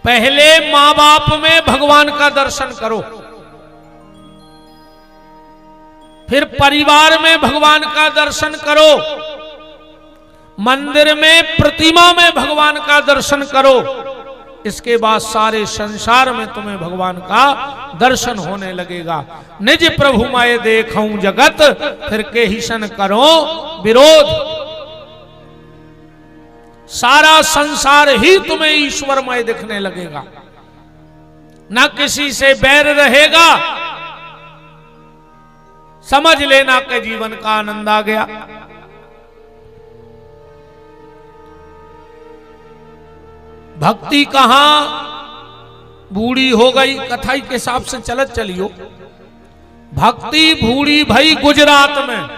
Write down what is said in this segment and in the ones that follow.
पहले मां बाप में भगवान का दर्शन करो, फिर परिवार में भगवान का दर्शन करो, मंदिर में प्रतिमा में भगवान का दर्शन करो, इसके बाद सारे संसार में तुम्हें भगवान का दर्शन होने लगेगा। निज प्रभु माये देखूं जगत, फिर के हिसन करो विरोध। सारा संसार ही तुम्हें ईश्वरमय दिखने लगेगा, ना किसी से बैर रहेगा। समझ लेना कि जीवन का आनंद आ गया। भक्ति कहां बूढ़ी हो गई, कथाई के हिसाब से चलत चलियो। भक्ति बूढ़ी भई गुजरात में।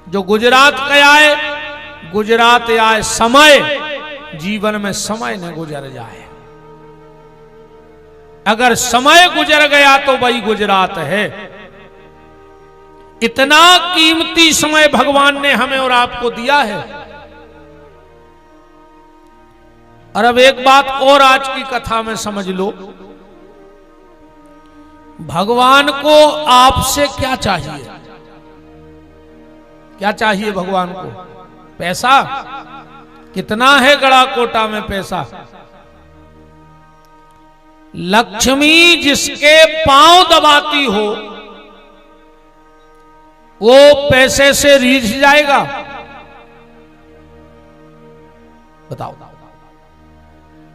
जो गुजरात के आए, गुजरात आए समय, जीवन में समय न गुजर जाए। अगर समय गुजर गया तो वही गुजरात है। इतना कीमती समय भगवान ने हमें और आपको दिया है। और अब एक बात और आज की कथा में समझ लो, भगवान को आपसे क्या चाहिए? क्या चाहिए भगवान को? पैसा? कितना है गड़ा कोटा में पैसा? लक्ष्मी जिसके पांव दबाती हो वो पैसे से रीझ जाएगा? बताओ।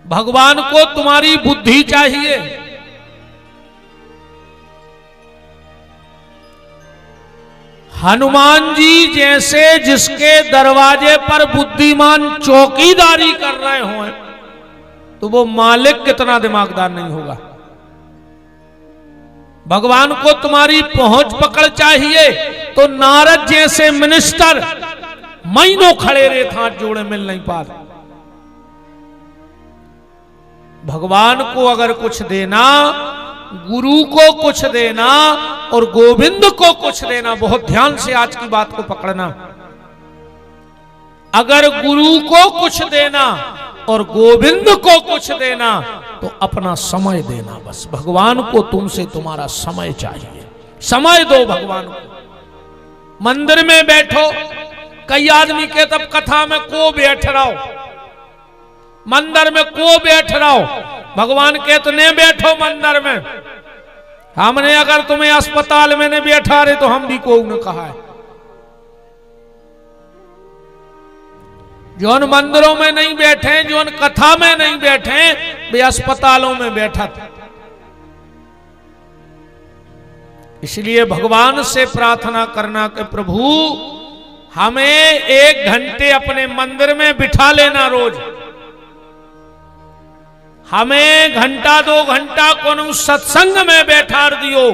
भगवान को तुम्हारी बुद्धि चाहिए। हनुमान जी जैसे जिसके दरवाजे पर बुद्धिमान चौकीदारी कर रहे हो, तो वो मालिक कितना दिमागदार नहीं होगा। भगवान को तुम्हारी पहुंच पकड़ चाहिए, तो नारद जैसे मिनिस्टर महीनों खड़े रहे, हाथ जोड़े, मिल नहीं पाते। भगवान को अगर कुछ देना, गुरु को कुछ देना और गोविंद को कुछ देना, बहुत ध्यान से आज की बात को पकड़ना। अगर गुरु को कुछ देना और गोविंद को कुछ देना तो अपना समय देना। बस भगवान को तुमसे तुम्हारा समय चाहिए। समय दो भगवान को। मंदिर में बैठो, कई आदमी के तब कथा में को बैठ रहा हो, मंदिर में को बैठ रहा हो। भगवान के तो नहीं बैठो मंदिर में। हमने अगर तुम्हें अस्पताल में नहीं बैठा रहे तो हम भी को न कहा है। जोन मंदिरों में नहीं बैठे, जोन कथा में नहीं बैठे, वे अस्पतालों में बैठा था। इसलिए भगवान से प्रार्थना करना कि प्रभु हमें 1 घंटे अपने मंदिर में बिठा लेना रोज। हमें घंटा 2 घंटा कोनो सत्संग में बैठा दियो,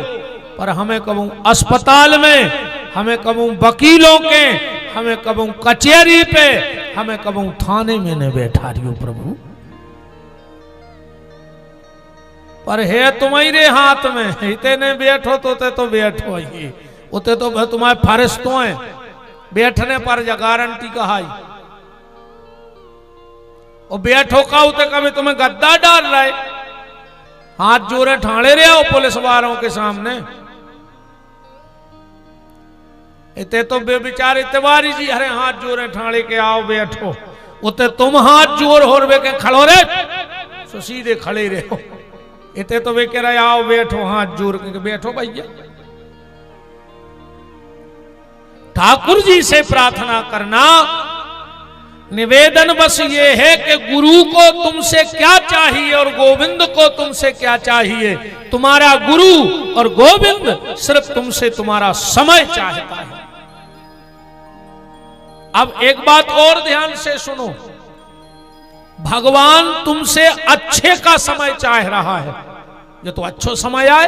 पर हमें कहूं अस्पताल में, हमें कहूं वकीलों के, हमें कहूं कचहरी पे, हमें कहूं थाने में न बैठा रही हो प्रभु। पर है तुम्हारे हाथ में, इतने ने बैठो तो बैठो ही, उते तो तुम्हारे फर्ज तो है। बैठने पर गारंटी कहाई और बैठो का उते कभी तुम्हें गद्दा डाल रहा है। हाथ जोड़े ठाणे रहे हो पुलिस वालों के सामने। इतने तो बेचारे तिवारी जी अरे हाथ जोड़े ठाणे के आओ बैठो, उते तुम हाथ जोड़ हो रे के खड़ो रे, सो सीधे खड़े रहो। इतने तो वे कह रहे आओ बैठो, हाथ जोड़ के बैठो भैया। ठाकुर जी से प्रार्थना करना, निवेदन बस ये है कि गुरु को तुमसे क्या चाहिए और गोविंद को तुमसे क्या चाहिए। तुम्हारा गुरु और गोविंद सिर्फ तुमसे तुम्हारा समय चाहता है। अब एक बात और ध्यान से सुनो, भगवान तुमसे अच्छे का समय चाह रहा है। जो तो अच्छो समय आए,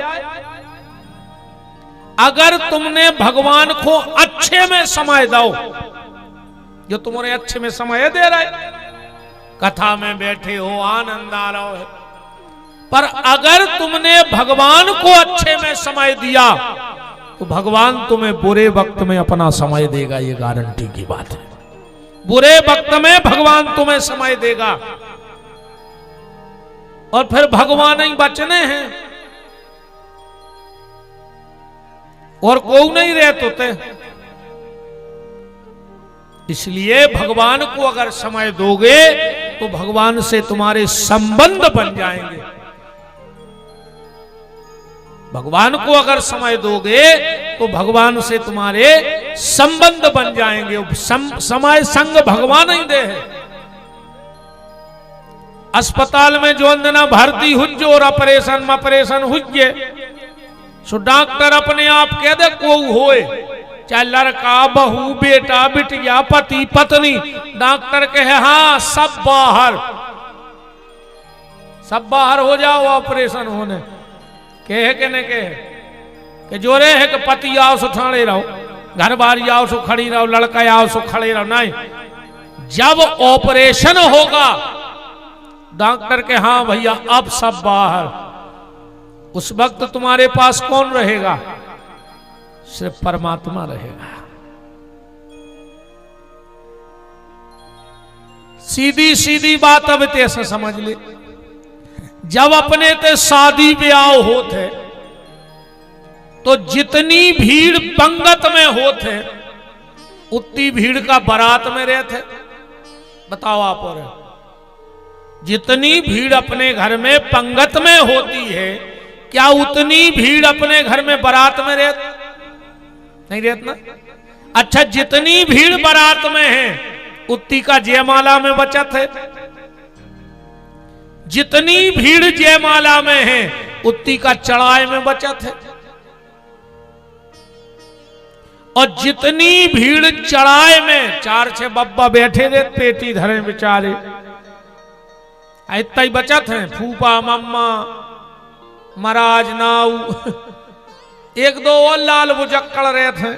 अगर तुमने भगवान को अच्छे में समय दो, जो तुम्हारे अच्छे में समय दे रहा है, कथा में बैठे हो आनंद आ रहा है, पर अगर तुमने भगवान को अच्छे में समय दिया तो भगवान तुम्हें बुरे वक्त में अपना समय देगा। ये गारंटी की बात है। बुरे वक्त में भगवान तुम्हें समय देगा। और फिर भगवान ही बचने हैं और कोई नहीं रहते होते। इसलिए भगवान को अगर समय दोगे तो भगवान से तुम्हारे संबंध बन जाएंगे। भगवान को अगर समय दोगे तो भगवान से तुम्हारे संबंध बन जाएंगे। समय संग भगवान ही दे है। अस्पताल में जो अंदना भर्ती हुज्जो और ऑपरेशन हुज्जे सो डॉक्टर अपने आप कह दे को होए, चाहे लड़का बहू बेटा बिटिया पति पत्नी, डॉक्टर कहे हाँ सब बाहर हो जाओ ऑपरेशन होने, कहे के नहीं कहे कि जोरे है कि पति आओ सो ठाणे रहो, घर बारी आओ सो खड़ी रहो, लड़का आओ सो खड़े रहो। नहीं, जब ऑपरेशन होगा डॉक्टर के हाँ भैया अब सब बाहर, उस वक्त तुम्हारे पास कौन रहेगा? सिर्फ परमात्मा रहेगा। सीधी सीधी बात अब ऐसे समझ ले, जब अपने ते शादी ब्याह होते तो जितनी भीड़ पंगत में होते उतनी भीड़ का बारात में रहते। बताओ आप, और जितनी भीड़ अपने घर में पंगत में होती है क्या उतनी भीड़ अपने घर में बारात में नहीं रहती ना? अच्छा, जितनी भीड़ बारात में है उतनी का जयमाला में बचत है, जितनी भीड़ जयमाला में है उतनी का चढ़ाए में बचत है, और जितनी भीड़ चढ़ाए में 4-6 बब्बा बैठे थे पेटी धरे बेचारे, इतना ही बचत है। फूफा मम्मा महाराज नाऊ एक दो और लाल बुजक्कड़ रहे थे।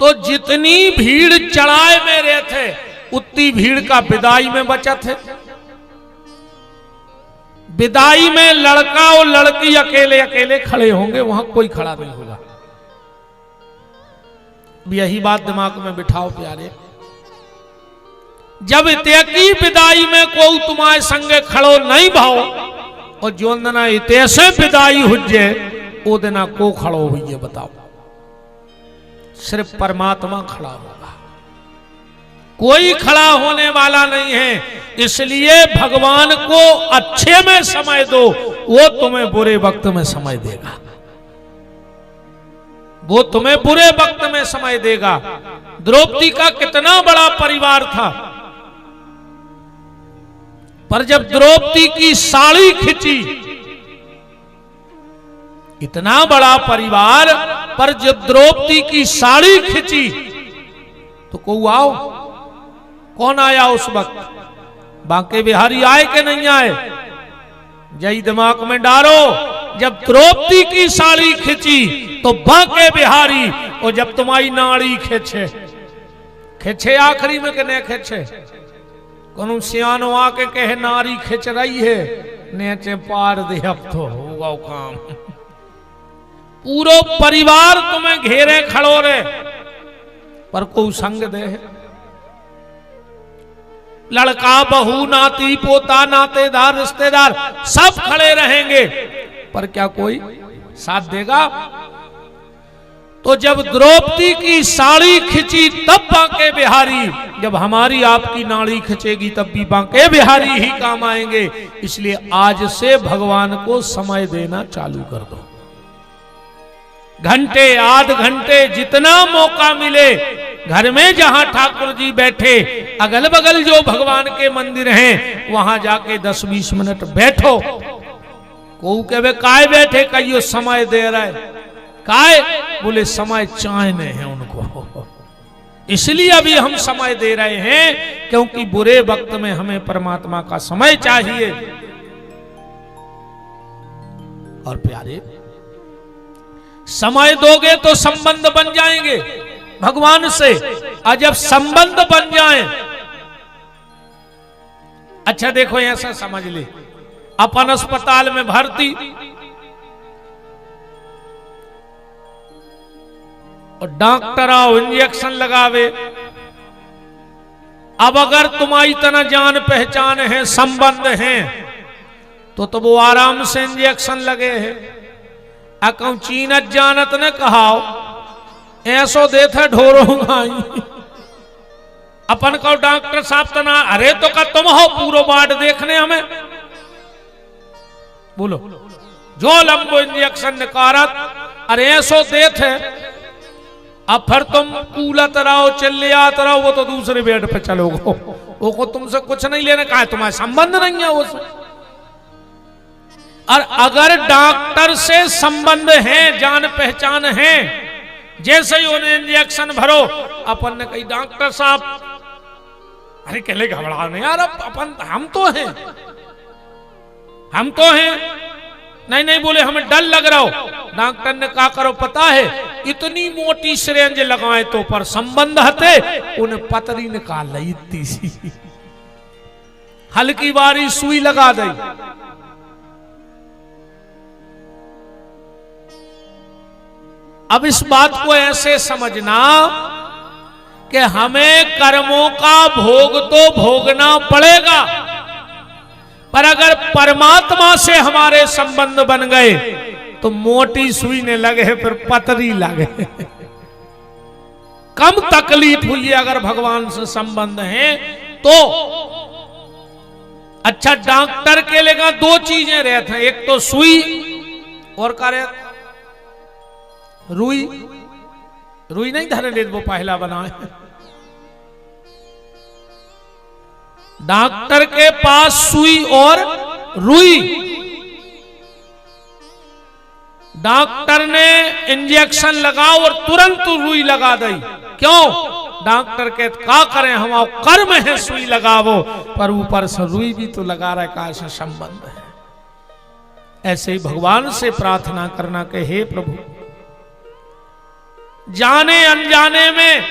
तो जितनी भीड़ चढ़ाए में रहे थे उतनी भीड़ का विदाई में बचत है। विदाई में लड़का और लड़की अकेले अकेले खड़े होंगे, वहां कोई खड़ा नहीं होगा। यही बात दिमाग में बिठाओ प्यारे, जब इतकी विदाई में कोई तुम्हारे संगे खड़ो नहीं भाओ और जो दिना इतने विदाई हुजे वो दिना को खड़ो हुई, बताओ? सिर्फ परमात्मा खड़ा होगा, कोई खड़ा होने वाला नहीं है। इसलिए भगवान को अच्छे में समय दो, वो तुम्हें बुरे वक्त में समय देगा, वो तुम्हें बुरे वक्त में समय देगा। द्रौपदी का कितना बड़ा परिवार था, पर जब द्रौपदी की साड़ी खिंची, इतना बड़ा परिवार पर जब द्रौपदी की साड़ी खिंची तो को आओ, कौन आया उस वक्त? बांके बिहारी आए कि नहीं आए? जय दिमाग में डालो, जब द्रौपदी की साड़ी खिंची तो बांके बिहारी, और जब तुम्हारी नाड़ी खिंचे आखिरी में कि नहीं खिंचे? कौन सियानो आके कहे नारी खिंच रही है, नेचे पार दे अब तो होगा काम। पूरा परिवार तुम्हें घेरे खड़ो रे, पर को संग दे, लड़का बहू नाती पोता नातेदार रिश्तेदार सब खड़े रहेंगे, पर क्या कोई साथ देगा? तो जब द्रौपदी की साड़ी खिंची तब बांके बिहारी, जब हमारी आपकी नाड़ी खिंचेगी तब भी बांके बिहारी ही काम आएंगे। इसलिए आज से भगवान को समय देना चालू कर दो। घंटे आध घंटे जितना मौका मिले, घर में जहां ठाकुर जी बैठे, अगल बगल जो भगवान के मंदिर हैं वहां जाके 10-20 मिनट बैठो। को कहे काय बैठे, कहियो समय दे रहे, काय बोले समय चाहने हैं उनको, इसलिए अभी हम समय दे रहे हैं, क्योंकि बुरे वक्त में हमें परमात्मा का समय चाहिए। और प्यारे, समय दोगे तो संबंध बन जाएंगे भगवान से, और जब संबंध बन जाए, अच्छा देखो ऐसा समझ ले, अपन अस्पताल में भर्ती और डॉक्टर आओ इंजेक्शन लगावे, अब अगर तुम्हारी तना जान पहचान है, संबंध है, तो वो आराम से इंजेक्शन लगे है। अकौ चीनत जानत ने कहाओ ऐसो देते ढोरूंगा अपन को डॉक्टर साहब तना, अरे तो का तुम हो पूरा वार्ड देखने हमें, बोलो जो लंबो इंजेक्शन निकारत, अरे ऐसो देते, अब फिर तुम कूलत रहो चिल्लियात रहो, वो तो दूसरे बेड पे चलोगे, वो को तुमसे कुछ नहीं लेने का है, तुम्हारे संबंध नहीं है उससे। और अगर डॉक्टर से संबंध है, जान पहचान है, जैसे ही उन्हें इंजेक्शन भरो, अपन ने कही डॉक्टर साहब, अरे कहले घबराओ नहीं यार, अपन हम तो हैं, हम तो हैं, नहीं नहीं बोले हमें डर लग रहा हो। डॉक्टर ने कहा करो पता है, इतनी मोटी सिरेंज लगाए तो पर संबंध हते, उन्हें पतरी निकाल ली इतनी सी, हल्की बारी सुई लगा दी। अब इस बात को ऐसे समझना कि हमें कर्मों का भोग तो भोगना पड़ेगा, पर अगर परमात्मा से हमारे संबंध बन गए तो मोटी सुई ने लगे फिर पतरी लगे, कम तकलीफ हुई है अगर भगवान से संबंध है तो। अच्छा डॉक्टर के लिए दो चीजें रहते हैं, एक तो सुई और का रहता रुई, रुई नहीं धरे ले वो पहला बनाए। डॉक्टर के पास सुई और रुई, डॉक्टर ने इंजेक्शन लगाओ और तुरंत रुई लगा दी, क्यों? डॉक्टर के क्या करें, हम कर्म है सुई लगावो, पर ऊपर से रुई भी तो लगा रहा है, का ऐसा संबंध है। ऐसे ही भगवान से प्रार्थना करना कि हे प्रभु, जाने अनजाने में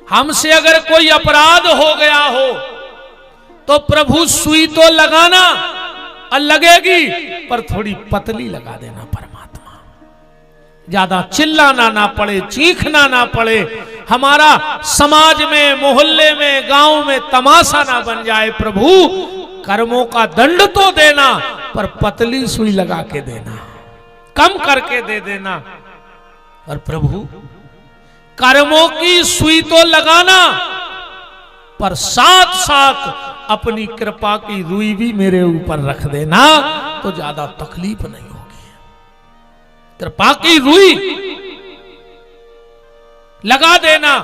हमसे अगर कोई अपराध हो गया हो तो प्रभु सुई तो लगाना और लगेगी, पर थोड़ी पतली लगा देना परमात्मा, ज्यादा चिल्लाना ना पड़े, चीखना ना पड़े, हमारा समाज में, मोहल्ले में, गांव में तमाशा ना बन जाए। प्रभु कर्मों का दंड तो देना, पर पतली सुई लगा के देना, कम करके दे देना। और प्रभु कर्मों की सुई तो लगाना, पर साथ साथ अपनी कृपा की रुई भी मेरे ऊपर रख देना, तो ज्यादा तकलीफ नहीं होगी। कृपा की रुई लगा देना,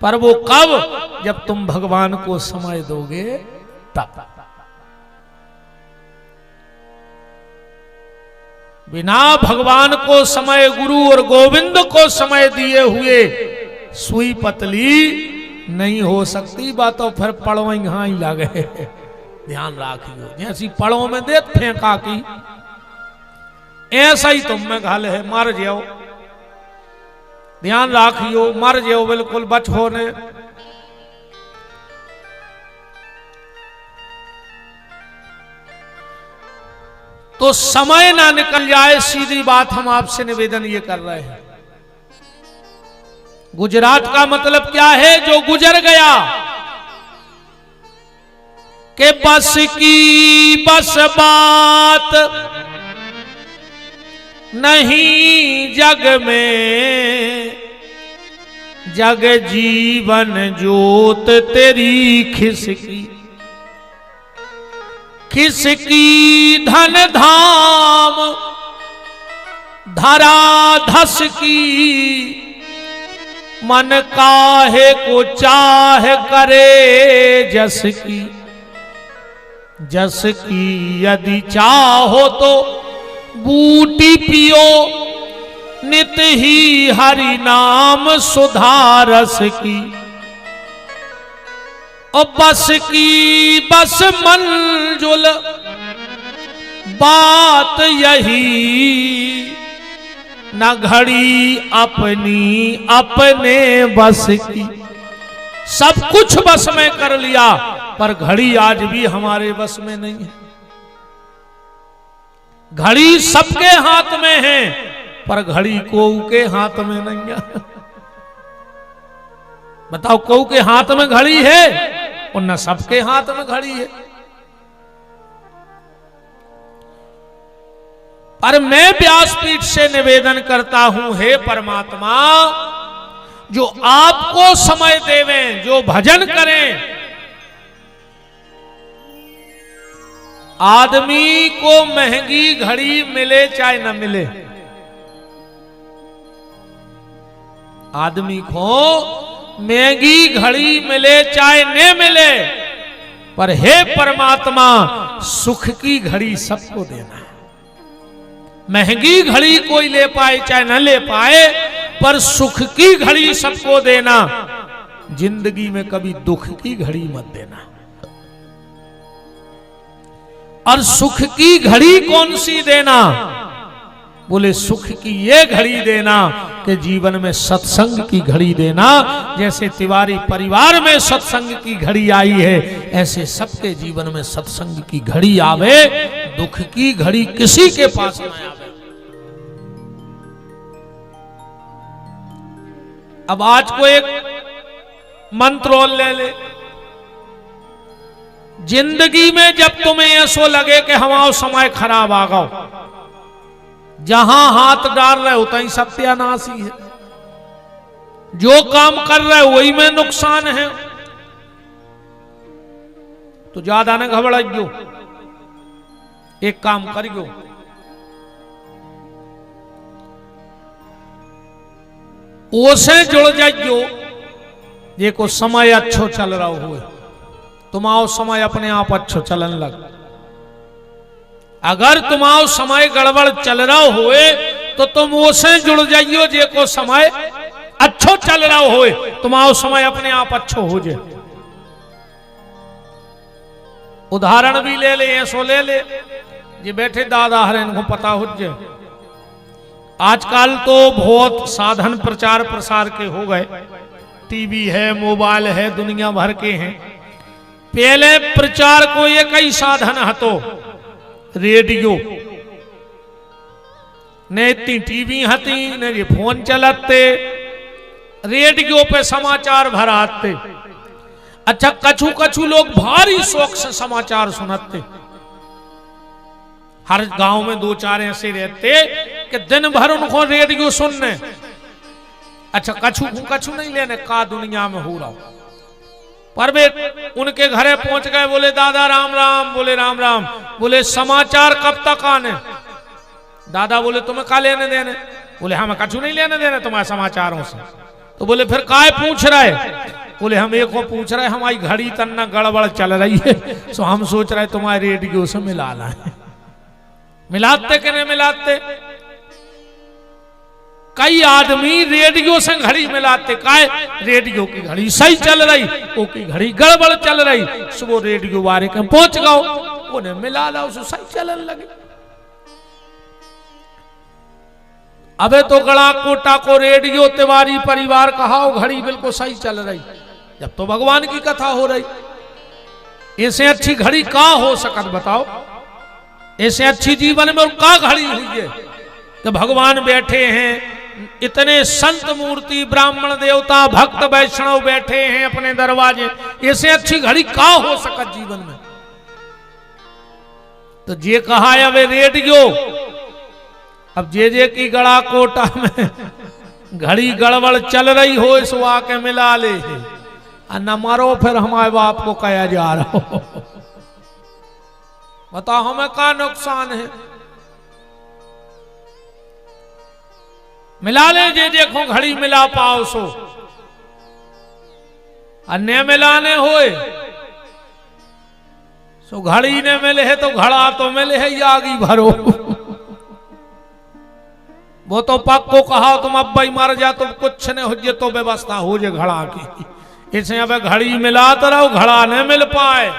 पर वो कब? जब तुम भगवान को समय दोगे तब। बिना भगवान को समय, गुरु और गोविंद को समय दिए हुए सुई पतली नहीं हो सकती। बातों फिर पड़ो यहां ही लगे, ध्यान राखियो, जैसी पड़ों में दे फेंका की, ऐसा ही तुम में घाल है, मर जाओ। ध्यान राखियो, मर जाओ बिल्कुल, बच होने। तो समय ना निकल जाए, सीधी बात हम आपसे निवेदन ये कर रहे हैं। गुजरात का मतलब क्या है? जो गुजर गया के बस की बस बात नहीं जग में, जग जीवन जोत तेरी खिसकी, खिसकी धन धाम धरा धस की, मन काहे को चाह करे जस की, जस की यदि चाहो तो बूटी पियो, नित ही हरि नाम सुधारस की। और बस की बस मंजुल बात यही, न घड़ी अपनी अपने बस की। सब कुछ बस में कर लिया, पर घड़ी आज भी हमारे बस में नहीं है। घड़ी सबके हाथ में है, पर घड़ी को के हाथ में नहीं है। बताओ, कोई के हाथ में घड़ी है और न सबके हाथ में घड़ी है। पर मैं व्यासपीठ से निवेदन करता हूं, हे परमात्मा, जो आपको समय देवें, जो भजन करें, आदमी को महंगी घड़ी मिले चाहे न मिले, आदमी को महंगी घड़ी मिले चाहे न मिले, पर हे परमात्मा, सुख की घड़ी सबको देना है। महंगी घड़ी कोई ले पाए चाहे न ले पाए, पर सुख की घड़ी सबको देना। जिंदगी में कभी दुख की घड़ी मत देना। और सुख की घड़ी कौन सी देना? बोले सुख की ये घड़ी देना कि जीवन में सत्संग की घड़ी देना। जैसे तिवारी परिवार में सत्संग की घड़ी आई है, ऐसे सबके जीवन में सत्संग की घड़ी आवे, दुख की घड़ी किसी के पास न आवे। अब आज को एक मंत्र और ले ले। जिंदगी में जब तुम्हें ऐसो लगे कि हमारा समय खराब आ गया, जहां हाथ डाल रहे हो तहीं सत्यानाश ही है। जो काम कर रहे हो वही में नुकसान है, तो ज्यादा न घबराइयो, एक काम करियो, ओसे जुड़ जाइयो। देखो समय अच्छो चल रहा हो, तुम्हारा समय अपने आप अच्छो चलन लग। अगर तुम्हारा समय गड़बड़ चल रहा होए तो तुम ओसे जुड़ जाइयो, जे को समय अच्छो चल रहा होए, तुम्हारा समय अपने आप अच्छो हो जाए। उदाहरण भी ले ले, ऐसो ले ले, ये बैठे दादा हरे, इनको पता हो जाए। आजकल तो बहुत साधन प्रचार प्रसार के हो गए, टीवी है, मोबाइल है, दुनिया भर के हैं। पहले प्रचार को एक ही साधन हतो, रेडियो। ने इतनी टीवी हती, ने ये फोन चलाते, रेडियो पे समाचार भराते। अच्छा, कछु कछु लोग भारी शौक से समाचार सुनाते। हर गांव में दो चार ऐसे रहते कि दिन भर उनको रेडियो सुनने। अच्छा, कछु कछु नहीं लेने का दुनिया में हो रहा। पर वे उनके घरे पहुंच गए, बोले दादा राम राम। बोले राम राम। बोले समाचार कब तक आने? दादा बोले तुम्हें का लेने देने? बोले हमें कछु नहीं लेने देने तुम्हारे समाचारों से। तो बोले फिर काय पूछ रहे? बोले हम एक को पूछ रहे, हमारी घड़ी तन्ना गड़बड़ चल रही है, सो हम सोच रहे तुम्हारे रेडियो से मिलाना है। मिलाते कि नहीं मिलाते? कई आदमी रेडियो से घड़ी मिलाते, काय रेडियो की घड़ी सही चल रही, वो की घड़ी गड़बड़ चल रही। सुबह रेडियो वाले के पहुंच गओ, उन्हें मिला ला, उसे सही चलन लगे। अबे तो गड़ा कोटा को रेडियो तिवारी परिवार कहा, घड़ी बिल्कुल सही चल रही, जब तो भगवान की कथा हो रही। इससे अच्छी घड़ी का हो सकत बताओ? ऐसे अच्छी जीवन में का घड़ी हुई है कि भगवान बैठे हैं, इतने संत मूर्ति, ब्राह्मण देवता, भक्त वैष्णव बैठे हैं अपने दरवाजे। ऐसे अच्छी घड़ी का हो सकत जीवन में? तो जे कहा है वे रेडियो। अब जे की गड़ा कोटा में घड़ी गड़बड़ चल रही हो, इस आके मिला ले, न मारो फिर हमारे बाप को कहा जा रहा हो। बताओ हमें का नुकसान है? मिला ले, जे देखो घड़ी मिला पाओ सो। अन्य मिलाने होए सो घड़ी ने मिले है तो घड़ा तो मिले है, ये आगी भरो। वो तो पक्को कहा तुम अब भाई मर जा तो कुछ नहीं हो जे, तो व्यवस्था हो जे घड़ा की। इसे अब घड़ी मिलाते रहो, घड़ा नहीं मिल पाए,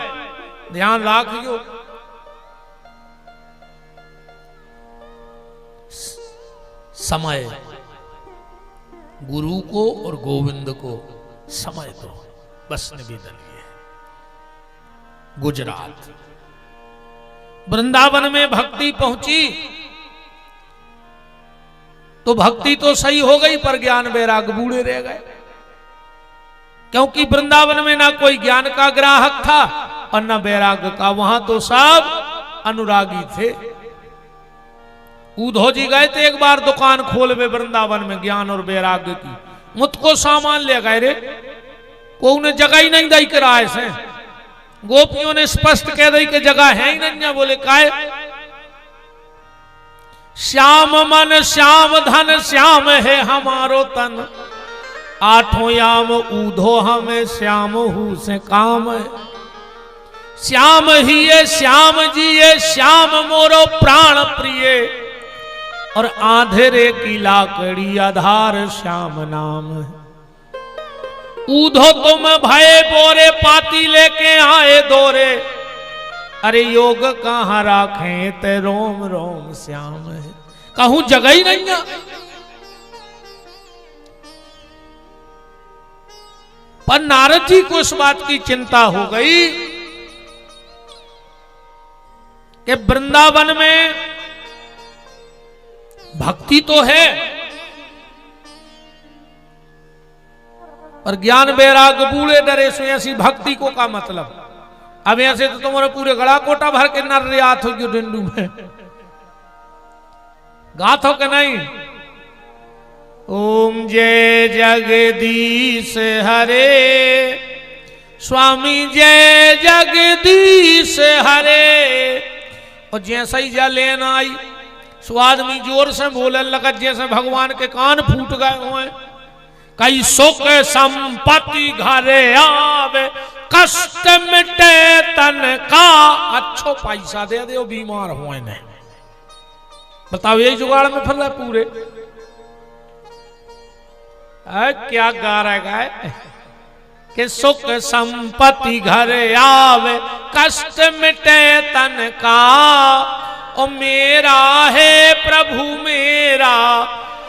ध्यान रखियो। समय गुरु को और गोविंद को समय दो, बस निवेदन ये है। गुजरात वृंदावन में भक्ति पहुंची तो भक्ति तो सही हो गई, पर ज्ञान वैराग बूढ़े रह गए। क्योंकि वृंदावन में ना कोई ज्ञान का ग्राहक था और न वैराग्य का, वहां तो सब अनुरागी थे। उद्धव जी गए थे एक बार दुकान खोलवे वृंदावन में ज्ञान और वैराग्य की, मुझको सामान ले गए रे, को उन्हें जगह ही नहीं दी कराए से। गोपियों ने स्पष्ट कह दी कि जगह है ही नहीं। बोले काहे? श्याम मन श्याम धन श्याम है हमारो तन, आठों याम ऊधो हमें श्याम हूं से काम है। श्याम ही ये श्याम जी ये श्याम मोरो प्राण प्रिय, और आंधेरे की लाकड़ी आधार श्याम नाम है। ऊधो तुम भय बोरे पाती लेके आए दोरे, अरे योग कहां राखें ते रोम रोम श्याम है। कहूं जगह ही नहीं है। पर नारद जी को इस बात की चिंता हो गई कि वृंदावन में भक्ति तो है और ज्ञान वैराग्य बूढ़े डरे सो, ऐसी भक्ति को का मतलब? अब ऐसे तो तुम्हारे पूरे गला कोटा भर के नर रियात हो क्यों डिंडू में गात हो के नहीं। ओम जय जगदीश हरे स्वामी जय जगदीश हरे। और जैसा ही जा लेना आई सो आदमी जोर से बोलने लगा जैसे भगवान के कान फूट गए हुए। कई सुख संपत्ति घरे आवे, कष्ट मिटे तन का, अच्छो पैसा दे दे बीमार हुए ने। बताओ यही जुगाड़ में फल पूरे क्या गा रहा है कि सुख संपत्ति घरे आवे, कष्ट मिटे तन का, ओ मेरा है प्रभु मेरा,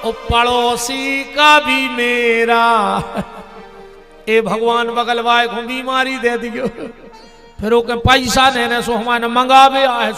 ओ पड़ोसी का भी मेरा। ए भगवान बगल वाले को बीमारी दे दियो, फिर ओके पैसा देने सो हमारे मंगावे आए